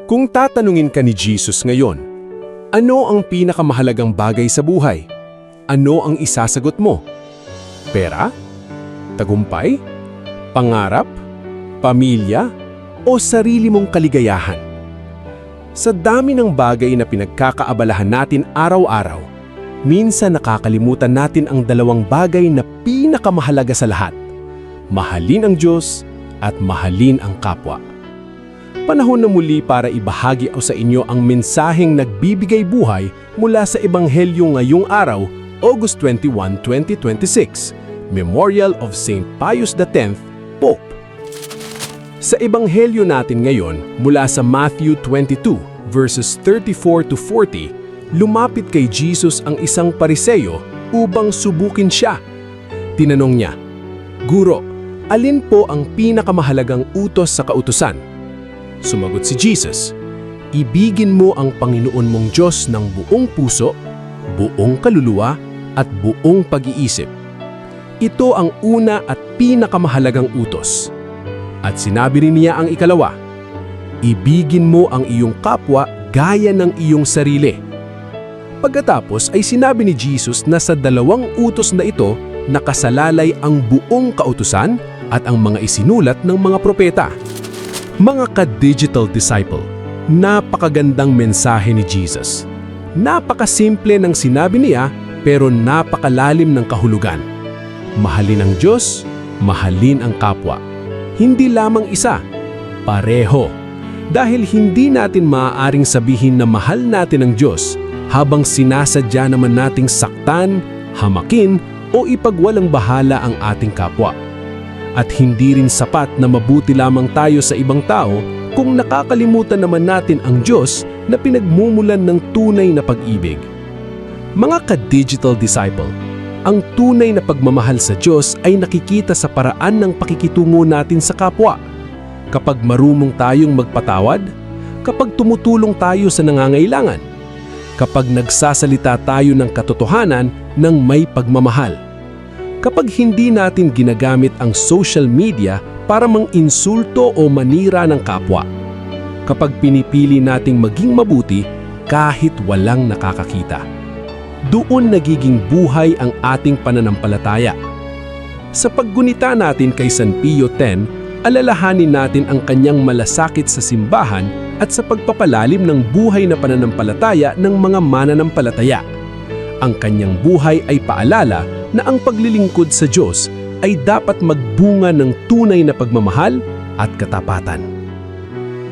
Kung tatanungin ka ni Jesus ngayon, ano ang pinakamahalagang bagay sa buhay? Ano ang isasagot mo? Pera? Tagumpay? Pangarap? Pamilya? O sarili mong kaligayahan? Sa dami ng bagay na pinagkakaabalahan natin araw-araw, minsan nakakalimutan natin ang dalawang bagay na pinakamahalaga sa lahat. Mahalin ang Diyos at mahalin ang kapwa. Panahon na muli para ibahagi sa inyo ang mensaheng nagbibigay buhay mula sa Ebanghelyo ngayong araw, August 21, 2026, Memorial of St. Pius X, Pope. Sa Ebanghelyo natin ngayon, mula sa Matthew 22, verses 34 to 40, lumapit kay Jesus ang isang Pariseo upang subukin siya. Tinanong niya, "Guro, alin po ang pinakamahalagang utos sa kautusan?" Sumagot si Jesus, "Ibigin mo ang Panginoon mong Diyos ng buong puso, buong kaluluwa, at buong pag-iisip. Ito ang una at pinakamahalagang utos." At sinabi rin niya ang ikalawa, "Ibigin mo ang iyong kapwa gaya ng iyong sarili." Pagkatapos ay sinabi ni Jesus na sa dalawang utos na ito nakasalalay ang buong kautusan at ang mga isinulat ng mga propeta. Mga ka-digital disciple, napakagandang mensahe ni Jesus. Napakasimple ng sinabi niya pero napakalalim ng kahulugan. Mahalin ang Diyos, mahalin ang kapwa. Hindi lamang isa, pareho. Dahil hindi natin maaaring sabihin na mahal natin ang Diyos habang sinasadya naman nating saktan, hamakin o ipagwalang bahala ang ating kapwa. At hindi rin sapat na mabuti lamang tayo sa ibang tao kung nakakalimutan naman natin ang Diyos na pinagmumulan ng tunay na pag-ibig. Mga ka-digital disciple, ang tunay na pagmamahal sa Diyos ay nakikita sa paraan ng pakikitungo natin sa kapwa. Kapag marunong tayong magpatawad, kapag tumutulong tayo sa nangangailangan, kapag nagsasalita tayo ng katotohanan ng may pagmamahal. Kapag hindi natin ginagamit ang social media para mang-insulto o manira ng kapwa. Kapag pinipili nating maging mabuti kahit walang nakakakita. Doon nagiging buhay ang ating pananampalataya. Sa paggunita natin kay San Pio X, alalahanin natin ang kanyang malasakit sa simbahan at sa pagpapalalim ng buhay na pananampalataya ng mga mananampalataya. Ang kanyang buhay ay paalala na ang paglilingkod sa Diyos ay dapat magbunga ng tunay na pagmamahal at katapatan.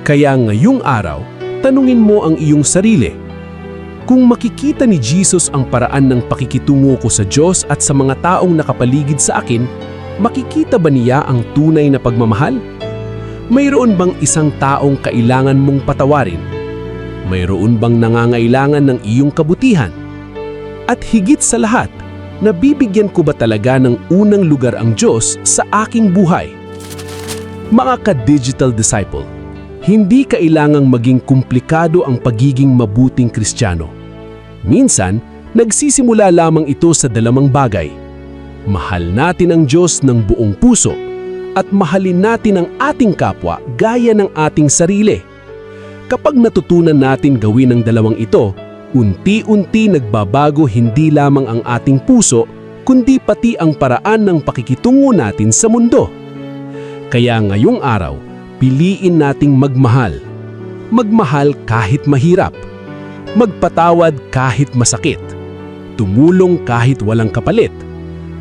Kaya ngayong araw, tanungin mo ang iyong sarili. Kung makikita ni Jesus ang paraan ng pakikitungo ko sa Diyos at sa mga taong nakapaligid sa akin, makikita ba niya ang tunay na pagmamahal? Mayroon bang isang taong kailangan mong patawarin? Mayroon bang nangangailangan ng iyong kabutihan? At higit sa lahat, nabibigyan ko ba talaga ng unang lugar ang Diyos sa aking buhay? Mga ka-digital disciple, hindi kailangang maging komplikado ang pagiging mabuting Kristiyano. Minsan, nagsisimula lamang ito sa dalawang bagay. Mahal natin ang Diyos ng buong puso at mahalin natin ang ating kapwa gaya ng ating sarili. Kapag natutunan natin gawin ang dalawang ito, unti-unti nagbabago hindi lamang ang ating puso, kundi pati ang paraan ng pakikitungo natin sa mundo. Kaya ngayong araw, piliin nating magmahal. Magmahal kahit mahirap. Magpatawad kahit masakit. Tumulong kahit walang kapalit.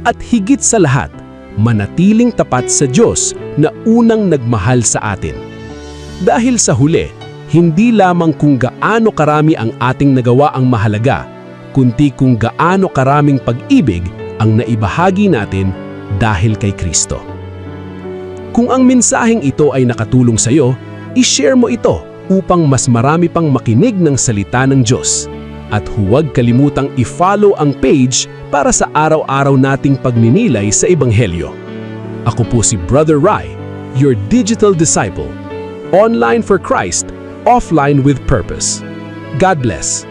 At higit sa lahat, manatiling tapat sa Diyos na unang nagmahal sa atin. Dahil sa huli, hindi lamang kung gaano karami ang ating nagawa ang mahalaga, kundi kung gaano karaming pag-ibig ang naibahagi natin dahil kay Kristo. Kung ang mensaheng ito ay nakatulong sa iyo, i-share mo ito upang mas marami pang makinig ng salita ng Diyos. At huwag kalimutang i-follow ang page para sa araw-araw nating pagninilay sa Ebanghelyo. Ako po si Brother Rai, your digital disciple. Online for Christ, offline with purpose. God bless.